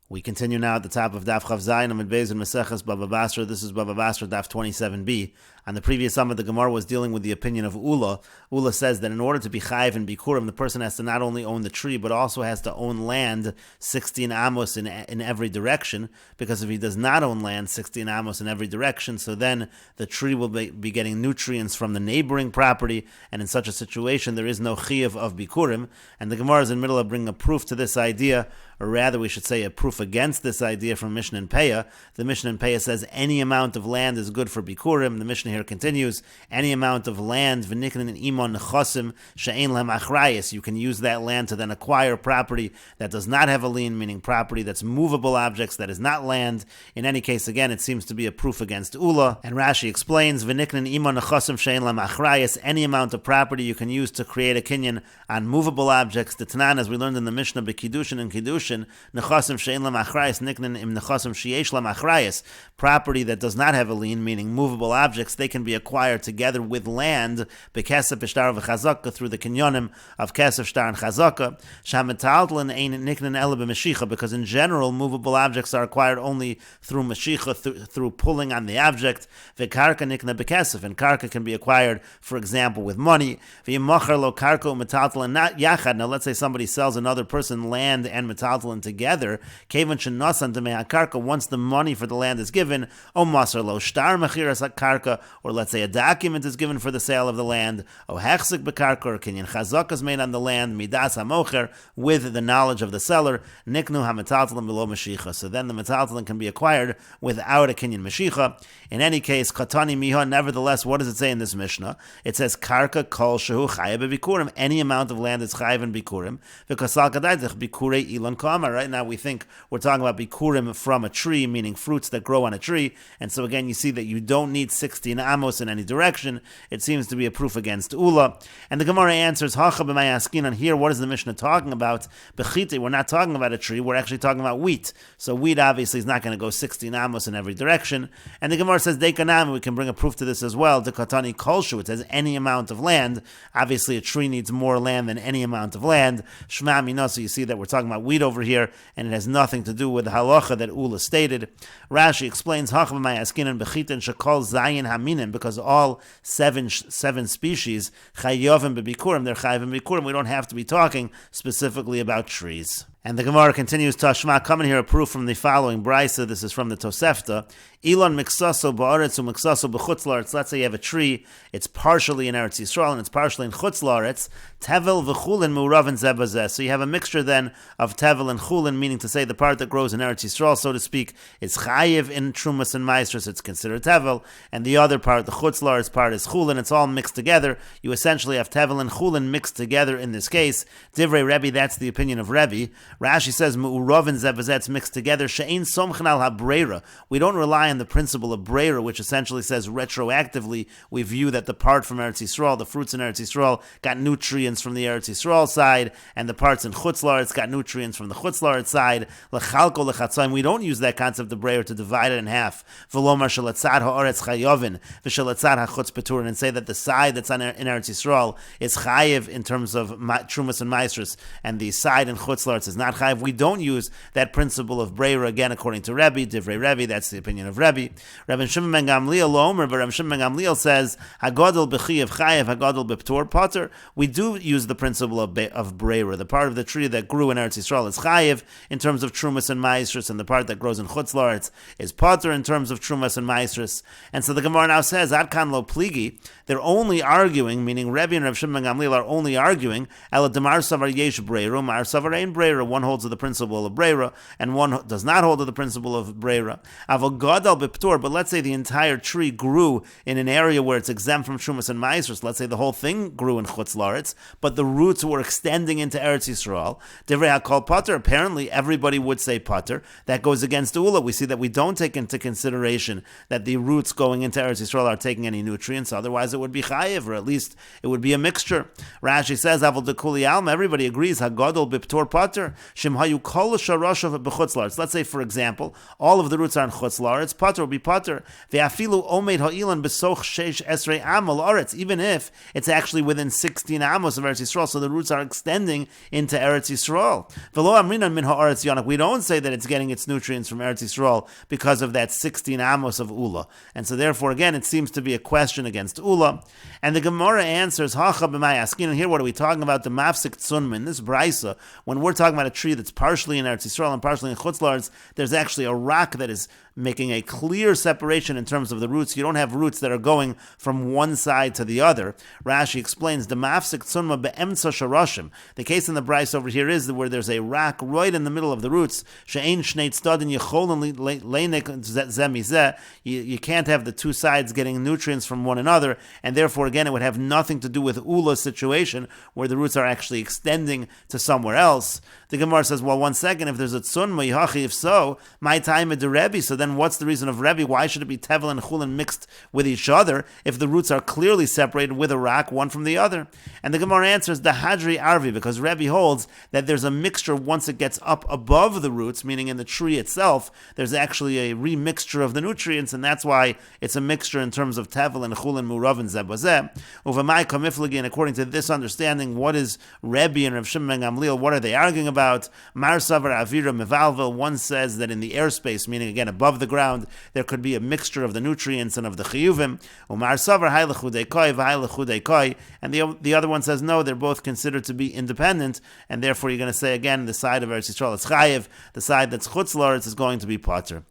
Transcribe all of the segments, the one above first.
We continue now at the top of Daf Zayin Amud Beis in Meseches Bava Basra. This is Bava Basra Daf 27b. On the previous summit, the Gemara was dealing with the opinion of Ula. Ula says that in order to be chayiv and bikurim, the person has to not only own the tree, but also has to own land 16 amos in every direction, because if he does not own land 16 amos in every direction, so then the tree will be getting nutrients from the neighboring property, and in such a situation there is no chiyav of bikurim, and the Gemara is in the middle of bringing a proof to this idea, or rather we should say a proof against this idea from Mishnah and Peah. The Mishnah and Peah says any amount of land is good for bikurim. The Mishnah here continues, any amount of land, v'niknin and imon nechosim she'ein lehem achrayis, you can use that land to then acquire property that does not have a lien, meaning property that's movable objects, that is not land. In any case, again, it seems to be a proof against Ula. And Rashi explains, v'niknin imon nechosim she'ein lehem achrayis, any amount of property you can use to create a kinyan on movable objects. The Tanan, as we learned in the Mishnah, b'kiddushin and kiddushin, nechosim she'ein lehem achrayis, niknin im nechosim she'yesh lehem achrayis, property that does not have a lien, meaning movable objects, they can be acquired together with land, bekesef b'shtar v'chazaka, through the kinyonim of kesef, shtar, and chazaka. Shametaltlin ein niknin ele b'mashicha, because in general movable objects are acquired only through mashicha, through pulling on the object. V'karka nikna bekesef, and karka can be acquired, for example, with money. V'yimachar lo karka u'metaltlin not yachad. Now let's say somebody sells another person land and metaltlin together. Kevan shenasan demei karka, once the money for the land is given, o masar lo shtar mechiras karka, or let's say a document is given for the sale of the land, o hechzik bekarka, or kinyan chazaka is made on the land, midas hamocher, with the knowledge of the seller, niknu hametaltlin below mashicha. So then the metaltlin can be acquired without a kinyan mashicha. In any case, katani miha, nevertheless, what does it say in this Mishnah? It says karka kol shehu chayav bikurim, any amount of land is chayav in bikurim, because al kadaydich bikurei ilan kama. Right now we think we're talking about bikurim from a tree, meaning fruits that grow on a tree, and so again you see that you don't need 16 amos in any direction. It seems to be a proof against Ula. And the Gemara answers, Hacha b'mayaskinan, here what is the Mishnah talking about? Bechite, we're not talking about a tree, we're actually talking about wheat. So wheat obviously is not going to go 16 amos in every direction. And the Gemara says, Dekanam, we can bring a proof to this as well. Dekatani kolshu, it says any amount of land. Obviously a tree needs more land than any amount of land. Shma mina, so you see that we're talking about wheat over here, and it has nothing to do with the halacha that Ula stated. Rashi explains, Hacha b'mayaskinan bechite and shakol zayin haminim, because all seven species, chayovim b'bikurim, they're chayovim b'bikurim. We don't have to be talking specifically about trees. And the Gemara continues, Tashma, coming here a proof from the following brisa. This is from the Tosefta. Elon miksaso ba'aretz u'miksaso b'chutz la'aretz. Let's say you have a tree, it's partially in Eretz Yisrael and it's partially in chutz la'aretz. Tevel v'chulin mu'ravin zebazeh. So you have a mixture then of tevel and chulin, meaning to say the part that grows in Eretz Yisrael, so to speak, is chayiv in trumas and maestros, it's considered tevel, and the other part, the chutz la'aretz part, is chulin. It's all mixed together. You essentially have tevel and chulin mixed together in this case. Divrei Rebbe, that's the opinion of Rebbe. Rashi says, Mu'urav and Zebazet mixed together. She'ein somchen al ha-breira. We don't rely on the principle of breira, which essentially says retroactively we view that the part from Eretz Yisrael, the fruits in Eretz Yisrael, got nutrients from the Eretz Yisrael side, and the parts in Chutz La'aretz got nutrients from the Chutz La'aretz side. L'chalko l'chatzayim. We don't use that concept of breira to divide it in half. V'lomar shelatzad ha'aretz chayovin v'shelatzad ha'chutz peturin, and say that the side that's in Eretz Yisrael is chayiv in terms of trumas and maestros, and the side in Chutz La'aretz is not chayiv. We don't use that principle of breira, again, according to Rebbe, Divrei Rebbe, that's the opinion of Rebbe. Rabbi Shimon ben Gamliel Omer, but Rabbi Shimon ben Gamliel says, Hagadol b'chiyav chayiv, Hagadol b'ptor potter. We do use the principle of breira. The part of the tree that grew in Eretz Yisrael is chayiv in terms of trumas and maestros, and the part that grows in Chutz La'aretz is potter in terms of trumas and maestros. And so the Gemara now says, Ad kan lo pligi, they're only arguing, meaning Rebbe and Rabbi Shimon ben Gamliel are only arguing, Ela demar savar yesh breira, mar savar ein breira. One holds to the principle of breira, and one does not hold to the principle of breira. Avogadal b'ptor, but let's say the entire tree grew in an area where it's exempt from Shumas and Maestros. Let's say the whole thing grew in Chutz La'aretz, but the roots were extending into Eretz Yisrael. Divrei HaKol Pater, apparently everybody would say Pater. That goes against Ula. We see that we don't take into consideration that the roots going into Eretz Yisrael are taking any nutrients, otherwise it would be chayiv, or at least it would be a mixture. Rashi says, Avol dekuli alma, everybody agrees, Hagadol b'ptor Pater, Shimhayu kol sharoshav b'chutz la'aretz. Let's say, for example, all of the roots are in chutz la'aretz, pater will be pater. Ve'afilu omeid ha'ilan b'soch sheish esrei amo la'aretz, even if it's actually within 16 amos of Eretz Yisrael, so the roots are extending into Eretz Yisrael. V'lo amrinan min ha'aretz yonak. We don't say that it's getting its nutrients from Eretz Yisrael because of that 16 amos of Ula. And so therefore, again, it seems to be a question against Ula. And the Gemara answers, Hacha b'may askin. And here, what are we talking about? The mafsik tzunmin, this brisa, when we're talking about a tree that's partially in Eretz Yisrael and partially in Chutz La'aretz, there's actually a rock that is making a clear separation in terms of the roots. You don't have roots that are going from one side to the other. Rashi explains, the mafsik tzunma be'emtza sharashim. The case in the Bryce over here is where there's a rock right in the middle of the roots. She'ein shnei tzadin yecholin leinek zemizeh. You can't have the two sides getting nutrients from one another, and therefore, again, it would have nothing to do with Ula's situation, where the roots are actually extending to somewhere else. The Gemara says, well, one second, if there's a tzunma, yihachi, if so, my time at the Rebbe, so then what's the reason of Rebbe? Why should it be Tevel and Chulin mixed with each other if the roots are clearly separated with a rock, one from the other? And the Gemara answers, the Hadri Arvi, because Rebbe holds that there's a mixture once it gets up above the roots, meaning in the tree itself, there's actually a remixture of the nutrients, and that's why it's a mixture in terms of Tevel and Chulin, Murav and Zebazeh. Uvamai Kamiflagi, and according to this understanding, what is Rebbe and Rav Shimon ben Gamliel, what are they arguing about? Mar Savar Avira Mevalvel, one says that in the airspace, meaning again above the ground, there could be a mixture of the nutrients and of the chiyuvim. Umar Savar Hai L'chudei Koi V'Hai L'chudei Koi, and the other one says no, they're both considered to be independent, and therefore you're going to say again the side of Eretz Yisrael is chayiv, the side that's chutz la'aretz is going to be pater.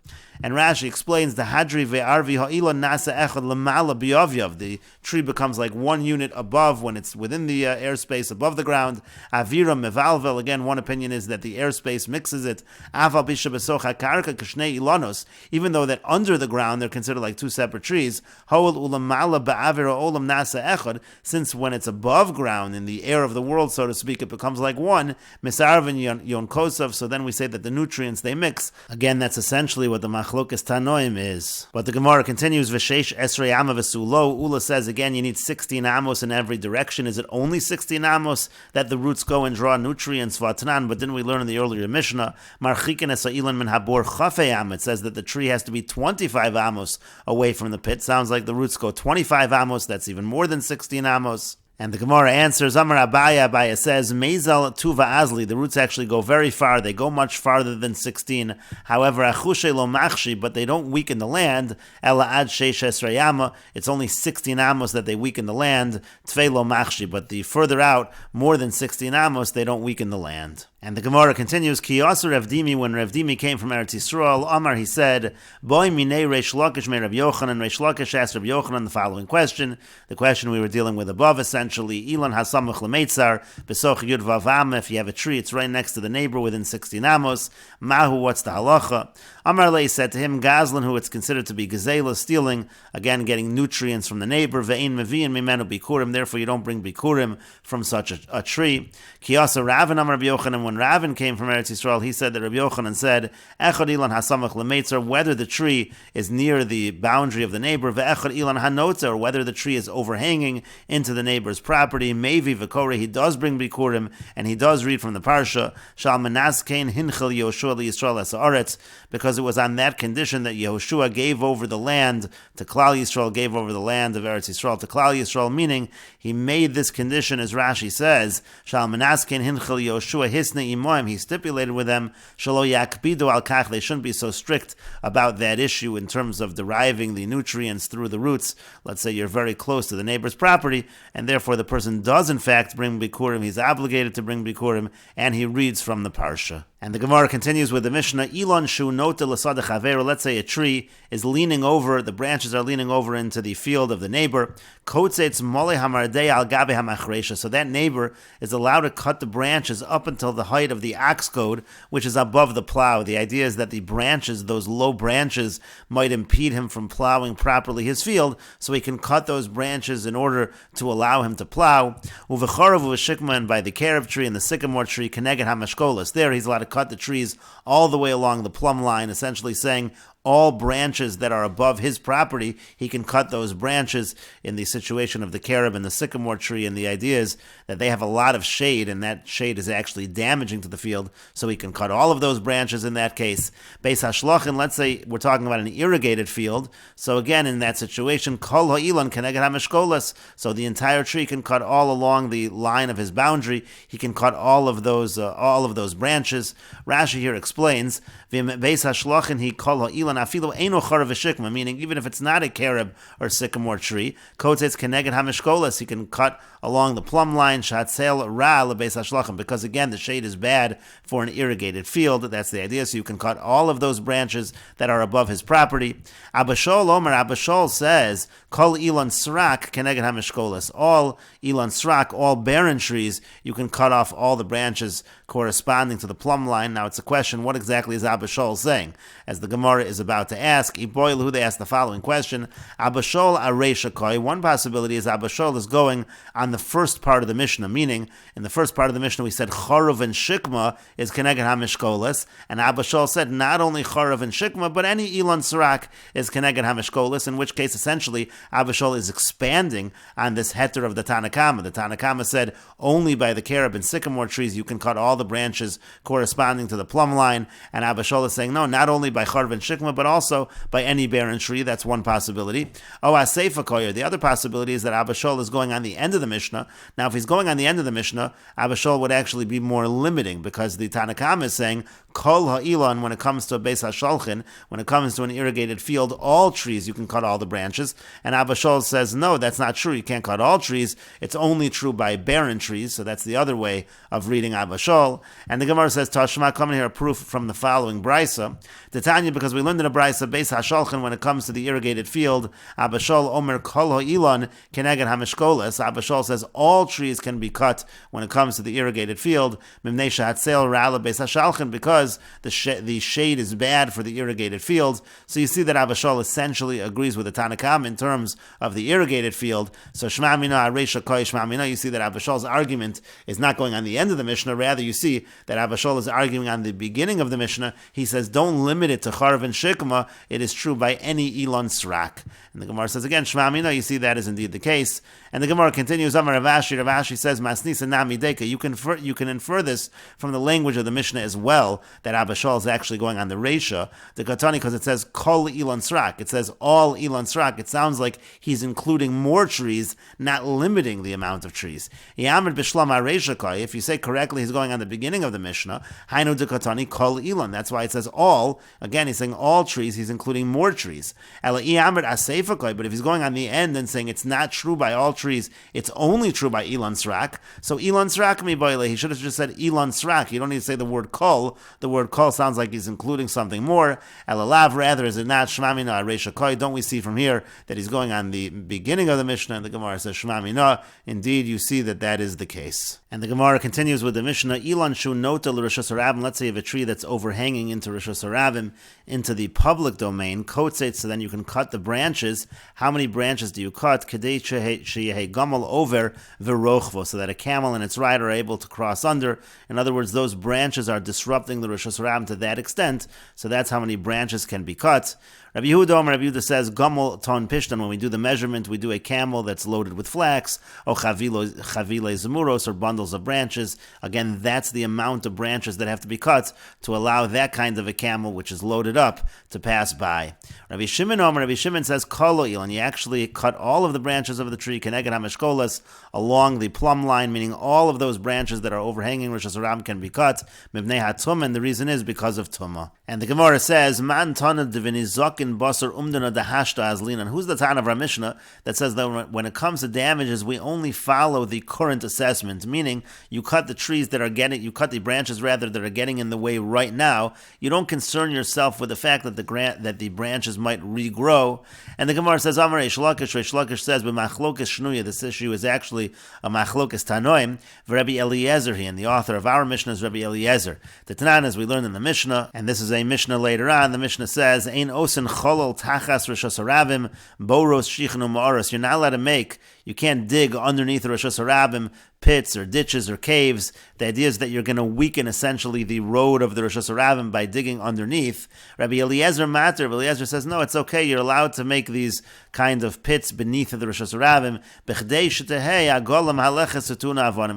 And Rashi explains the Hadri ve'arvi ha'ila nasa echad lamala biyavyav. The tree becomes like one unit above when it's within the airspace above the ground. Avira mevalvel. Again, one opinion is that the airspace mixes it. Aval bisha besocha karka kashnei ilanos. Even though that under the ground they're considered like two separate trees. Ha'ol ulamala ba'avira olam nasa echad. Since when it's above ground in the air of the world, so to speak, it becomes like one. Misarvin yon kosov. So then we say that the nutrients they mix. Again, that's essentially what the Machlokas Tanoim is. But the Gemara continues, V'sheish esrei ama v'sulo. Ula says again, you need 16 amos in every direction. Is it only 16 amos that the roots go and draw nutrients? V'atanan, but didn't we learn in the earlier Mishnah, Marchikin esailan min habor chafei am. It says that the tree has to be 25 amos away from the pit. Sounds like the roots go 25 amos. That's even more than 16 amos. And the Gemara answers, Amar Abaya, Abaya says, Meizal Tuva Azli, the roots actually go very far, they go much farther than 16. However, Achushe Lo Machshi, but they don't weaken the land, Ela Ad Sheish Esrayama, it's only 16 amos that they weaken the land, Tvei Lo Machshi, but the further out, more than 16 amos, they don't weaken the land. And the Gemara continues, Ki Yasser Rav Dimi, when Rav Dimi came from Eretz Yisrael, Amar, he said, Boi Minei Reish Lakish Me Rav Yochanan, Reish Lakish asked Rav Yochanan the following question, the question we were dealing with above, essentially, Ilan Hasamach Lemeitzar, Besoch Yud Vavam, if you have a tree, it's right next to the neighbor within 16 amos, Mahu, what's the halacha? Amar Lei said to him, Gazlan, who it's considered to be Gazela, stealing, again getting nutrients from the neighbor, Ve'in Mevi'in Mimenu Bikurim, therefore you don't bring Bikurim from such a tree. Kiyasa Ravin Amar Rabbi Yochanan, when Ravin came from Eretz Yisrael, he said that Rabbi Yochanan said, Echad Ilan Hasamach Lemeitzar, whether the tree is near the boundary of the neighbor, Ve'echad Ilan Hanotza, or whether the tree is overhanging into the neighbor's property, Mevi V'kore, he does bring Bikurim, and he does read from the Parsha, Shal Menaskein Hinchel Yoshua Yisrael Esaretz, because it was on that condition that Yehoshua gave over the land to Klal Yisrael, gave over the land of Eretz Yisrael to Klal Yisrael, meaning he made this condition, as Rashi says, Shal Menaskein Hinchel Yoshua Hisne Imoim, he stipulated with them, Shalo Yakbidu Al Kach, they shouldn't be so strict about that issue in terms of deriving the nutrients through the roots. Let's say you're very close to the neighbor's property, and therefore the person does in fact bring Bikurim, he's obligated to bring Bikurim, and he reads from the Parsha. And the Gemara continues with the Mishnah, Elon Shu Nota L'Sada Chavero, let's say a tree is leaning over, the branches are leaning over into the field of the neighbor, Kotzetz Mole Hamardei Al Gabe Hamachresha, so that neighbor is allowed to cut the branches up until the height of the ox goad, which is above the plow. The idea is that the branches, those low branches, might impede him from plowing properly his field, so he can cut those branches in order to allow him to plow. Uvecharav Uveshikma, and by the carob tree and the sycamore tree, Keneged Hamashkolas, there he's allowed to cut the trees all the way along the plumb line, essentially saying all branches that are above his property, he can cut those branches in the situation of the carob and the sycamore tree. And the idea is that they have a lot of shade, and that shade is actually damaging to the field, so he can cut all of those branches in that case. Beis hashlochen, let's say we're talking about an irrigated field. So again, in that situation, kol ha'ilon keneged hameshkolas. So the entire tree can cut all along the line of his boundary. He can cut all of those branches. Rashi here explains, Beis hashlochen he kol ha'ilon afilo eino charav v'shikma, meaning even if it's not a carob or sycamore tree, kotzes keneged hameshkolas, he can cut along the plumb line, shatzel ra lebeis hashlochen, because again, the shade is bad for an irrigated field. That's the idea. So you can cut all of those branches that are above his property. Abba Shol says, Kol Elon Srak Keneged HaMeshkolas. All Elon Srak, all barren trees, you can cut off all the branches corresponding to the plumb line. Now it's a question, what exactly is Abba Shol saying? As the Gemara is about to ask, Iboil, they ask the following question, Abba Shol Areisha Koi. One possibility is Abba Shol is going on the first part of the Mishnah, meaning in the first part of the Mishnah we said Charav and Shikma is Keneged HaMeshkolas, and Abba Shol said not only Charav and Shikma, but any Elon Srak is Keneged HaMeshkolas, in which case essentially Abba Shol is expanding on this heter of the Tanakama. The Tanakama said only by the carob and sycamore trees you can cut all the branches corresponding to the plumb line, and Abba Shol is saying no, not only by Charav and Shikma, but also by any barren tree. That's one possibility. Aseifa Koyer. The other possibility is that Abba Shol is going on the end of the Mishnah. Now, if he's going on the end of the Mishnah, Abba Shol would actually be more limiting, because the Tanakama is saying Kol ha'ilon, when it comes to a Beis hashulchan, when it comes to an irrigated field, all trees you can cut all the branches. And Abba Shol says no, that's not true. You can't cut all trees. It's only true by barren trees. So that's the other way of reading Abba Shol. And the Gemara says Tashma, coming here a proof from the following brisa. Titania, because we learned in a brisa Beis hashulchan, when it comes to the irrigated field, Abba Shol Omer Kol ha'ilon keneged hameshkolas. Abba Shol says all trees can be cut when it comes to the irrigated field. Mimnei shehatzel ra'ala Beis hashulchan, because the shade is bad for the irrigated fields. So you see that Abba Shol essentially agrees with the Tanakam in terms of the irrigated field. So Shema Mina Areisha Koi Shema Mina, you see that Abba Shol's argument is not going on the end of the Mishnah. Rather, you see that Abba Shol is arguing on the beginning of the Mishnah. He says, don't limit it to Charav and Shikma. It is true by any Elon Srak. And the Gemara says again, Shema Mina, you see that is indeed the case. And the Gemara continues, Amar Rav Ashi says, Masnisa Nami Deka. You can infer this from the language of the Mishnah as well, that Abba Shol is actually going on the Reisha, the Katani, because it says Kol Elon Srak. It says all Elon Srak. It sounds like he's including more trees, not limiting the amount of trees. If you say correctly, he's going on the beginning of the Mishnah. Hainu de Katani Kol Elon. That's why it says all. Again, he's saying all trees. He's including more trees. But if he's going on the end and saying it's not true by all trees, it's only true by Elon Srak. So Elon Srak mi boile. He should have just said Elon Srak. You don't need to say the word Kol. The word Kol sounds like he's including something more. Elalav, rather, is it not Shmamina Areisha Koi? Don't we see from here that he's going on the beginning of the Mishnah, and the Gemara says Shmamina? Indeed, you see that that is the case. And the Gemara continues with the Mishnah, Elon Shu Nota L'Rishos Harabim. Let's say you have a tree that's overhanging into Rishos Harabim, into the public domain, Kotzet, so then you can cut the branches. How many branches do you cut? Kedei Sheyehe Gamal Over V'Rochvo, so that a camel and its rider are able to cross under. In other words, those branches are disrupting the Rishos Harabim to that extent, so that's how many branches can be cut. Rabbi Yehuda says, Gomel ton pishtan, when we do the measurement, we do a camel that's loaded with flax, or chavile zemuros, or bundles of branches. Again, that's the amount of branches that have to be cut to allow that kind of a camel, which is loaded up, to pass by. Rabbi Shimon says, Kolo Elon, you actually cut all of the branches of the tree, keneged hameshkolas, along the plumb line, meaning all of those branches that are overhanging Rishos Harabim can be cut, mivnei hatum, and the reason is because of tumah. And the Gemara says, Man tana divinizok basar umdana dahashta azlinan. Who's the Tan of our Mishnah that says that when it comes to damages, we only follow the current assessment, meaning you cut the trees that are you cut the branches rather that are getting in the way right now. You don't concern yourself with the fact that the branches might regrow. And the Gemara says, Amar Reish Lakish says, b'machlokas shnuya. This issue is actually a machlokas tanoim. Rabbi Eliezer here, and the author of our Mishnah is Rabbi Eliezer. The Tanan, as we learned in the Mishnah, and this is a Mishnah later on. The Mishnah says, Ein osin cholol tachas Rishos Harabim boros shichnu ma'aros. You're not allowed to make. You can't dig underneath Rishos Harabim pits or ditches or caves. The idea is that you're going to weaken essentially the road of the Rosh Hashanah by digging underneath. Rabbi Eliezer Mater, Rabbi Eliezer says, no, it's okay. You're allowed to make these kind of pits beneath the Rosh Hashanah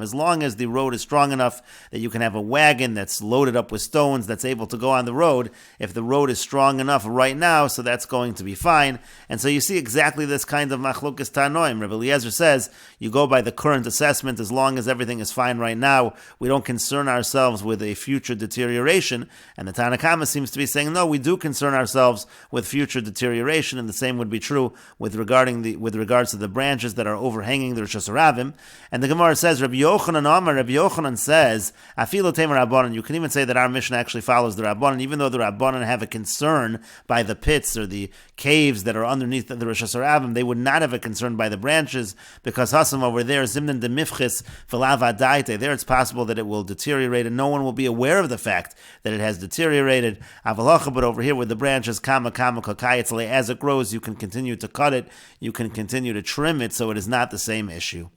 as long as the road is strong enough that you can have a wagon that's loaded up with stones that's able to go on the road. If the road is strong enough right now, so that's going to be fine. And so you see exactly this kind of machlokes tanoim. Rabbi Eliezer says you go by the current assessment. As long as everything is fine right now, we don't concern ourselves with a future deterioration. And the Tanna Kama seems to be saying, no, we do concern ourselves with future deterioration, and the same would be true with regards to the branches that are overhanging the Rosh Hashanah. And the Gemara says, Rabbi Yochanan says, Afilu Temer Rabbanan. You can even say that our mission actually follows the Rabbanan, even though the Rabbanan have a concern by the pits or the caves that are underneath the Rosh Hashanah, they would not have a concern by the branches, because Hasam over there, Zimnan de Mifchis Daite, there it's possible that it will deteriorate and no one will be aware of the fact that it has deteriorated. Avalacha, but over here with the branches, Kama Kakayetz, as it grows, you can continue to cut it, you can continue to trim it, so it is not the same issue.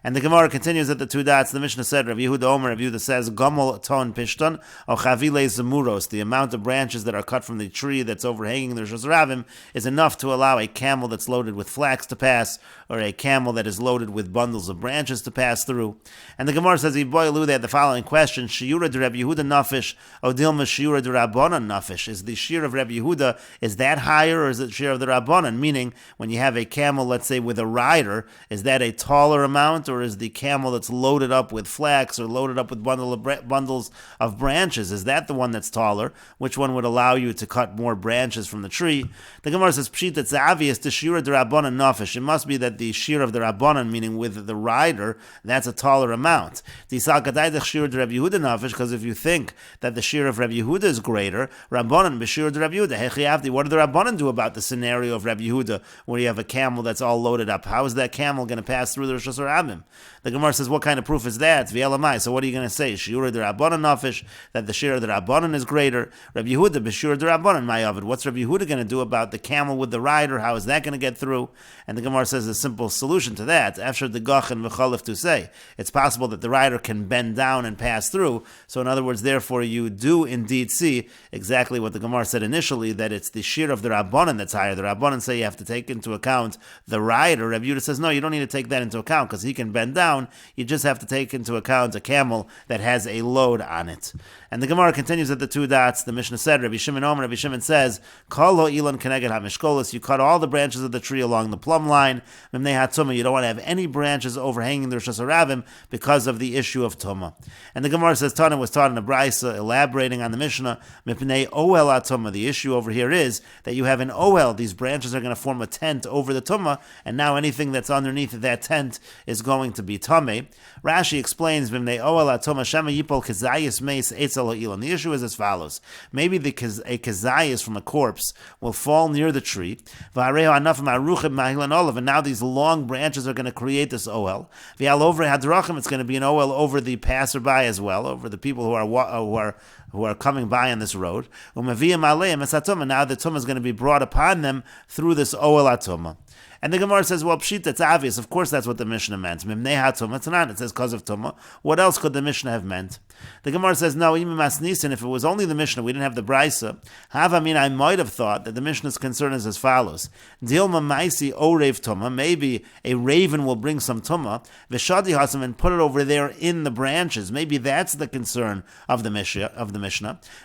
And the Gemara continues at the two dots. The Mishnah said, Rav Yehuda Omer, Rav Yehuda says, Gomel ton pishton, or chavile zemuros, the amount of branches that are cut from the tree that's overhanging the Rosh Hashanah is enough to allow a camel that's loaded with flax to pass, or a camel that is loaded with bundles of branches to pass through. And the Gemara says, Iboilu, they had the following question, Shiura de Rav Yehuda nafish, or Dilma Shiura de Rabbanan nafish. Is the shear of Rav Yehuda, is that higher, or is it shear of the Rabbanan? Meaning, when you have a camel, let's say, with a rider, is that a taller amount, or is the camel that's loaded up with flax or loaded up with bundles of branches, is that the one that's taller? Which one would allow you to cut more branches from the tree? The Gemara says, Pshit, it's obvious, the shear of the Rabbanan nafish. It must be that the shear of the Rabbanan, meaning with the rider, that's a taller amount. Because if you think that the shear of Rav Yehuda is greater, Rabbanan b'shir de Rav Yehuda. What do the Rabbanan do about the scenario of Rav Yehuda, where you have a camel that's all loaded up? How is that camel going to pass through the Rosh Hashanah? The Gemara says, what kind of proof is that? V'elamai. So what are you going to say? Shiur de Rabbanan nafish, that the shear of the Rabbanan is greater. Rav Yehuda b'shir de Rabbanan ma'avid. What's Rav Yehuda going to do about the camel with the rider? How is that going to get through? And the Gemara says a simple solution to that. After the gach and v'chalif to say, it's possible that the rider can bend down and pass through. So in other words, therefore, you do indeed see exactly what the Gemara said initially, that it's the shear of the Rabbanan that's higher. The Rabbanan say you have to take into account the rider. Rav Yehuda says, no, you don't need to take that into account because he can bend down. You just have to take into account a camel that has a load on it. And the Gemara continues at the two dots. The Mishnah said, Rabbi Shimon Omer, Rabbi Shimon says, Kol ho ilan keneged hamishkolos. You cut all the branches of the tree along the plumb line. Mimnei hatuma. You don't want to have any branches overhanging the Rosh Hashanah because of the issue of tuma. And the Gemara says, Tana was taught in a brisa, elaborating on the Mishnah, Mipnei ohel atuma. The issue over here is that you have an ohel. These branches are going to form a tent over the tuma, and now anything that's underneath that tent is going to be tame. Rashi explains, Mimnei ohel atuma shema yipol kezayis meis eitzel ho'ilan. The issue is as follows. Maybe a kezayis from a corpse will fall near the tree, and now these long branches are going to create this ohel. It's going to be an ohel over the passerby as well, over the people who are coming by on this road. And now the tumah is going to be brought upon them through this ohel atuma. And the Gemara says, well, pshit, that's obvious. Of course, that's what the Mishnah meant. Mimnei hatuma, it's not. It says because of tumah. What else could the Mishnah have meant? The Gemara says, no, if it was only the Mishnah, we didn't have the brisa. I might have thought that the Mishnah's concern is as follows. Dilma maisi orev tumah. Maybe a raven will bring some tumah, v'shadi hasam, and put it over there in the branches. Maybe that's the concern of the Mishnah.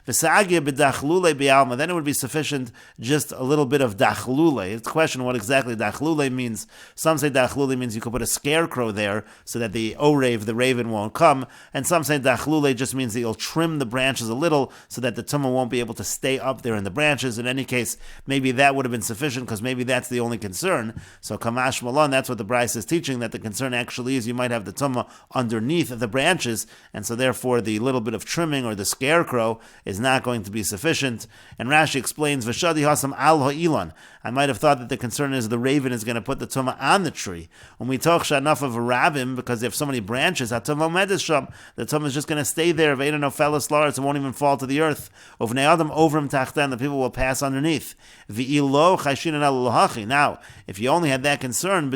V'sa'agya b'dachlule b'alma. Then it would be sufficient just a little bit of dachlule. It's a question what exactly dachlule means. Some say dachlule means you could put a scarecrow there so that the orev, the raven, won't come. And some say dachlule just means that you'll trim the branches a little so that the tumah won't be able to stay up there in the branches. In any case, maybe that would have been sufficient because maybe that's the only concern. So kamash malon, that's what the brisa is teaching, that the concern actually is you might have the tumah underneath the branches, and so therefore the little bit of trimming or the scarecrow scarecrow is not going to be sufficient. And Rashi explains, V'shadi hasam al ha'ilan. I might have thought that the concern is the raven is going to put the tumah on the tree. When we talk enough of a rabbin, because they have so many branches, the tumah is just going to stay there. It won't even fall to the earth. The people will pass underneath. Now, if you only had that concern, you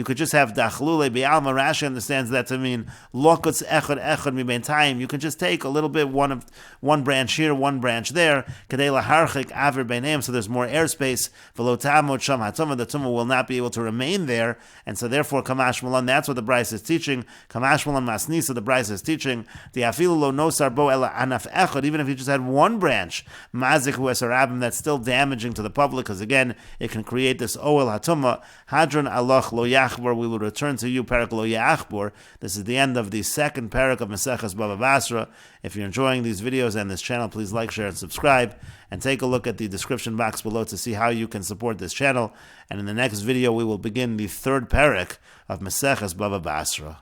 could just have dachlule bi'alma. Rashi understands that to mean lokutz echad echad mibein tayim. You can just take a little bit, one branch here, one branch there, kadei laharchik aver beinayim, so there's more airspace. V'lo tamot sham hatumah, the tumah will not be able to remain there, and so therefore kamash malan. That's what the Bryce is teaching. Kamash malan masnisa, the Bryce is teaching. The afilu lo nosar bo ela anaf echad. Even if you just had one branch, mazik hu esarabim, that's still damaging to the public, because again, it can create this oel hatumah. Hadron aloch lo yachbor. We will return to you, parak lo yachbor. This is the end of the second parak of Meseches Bava Basra. If you're enjoying these videos and this channel, please like, share, and subscribe. And take a look at the description box below to see how you can support this channel. And in the next video, we will begin the third parak of Meseches Bava Basra.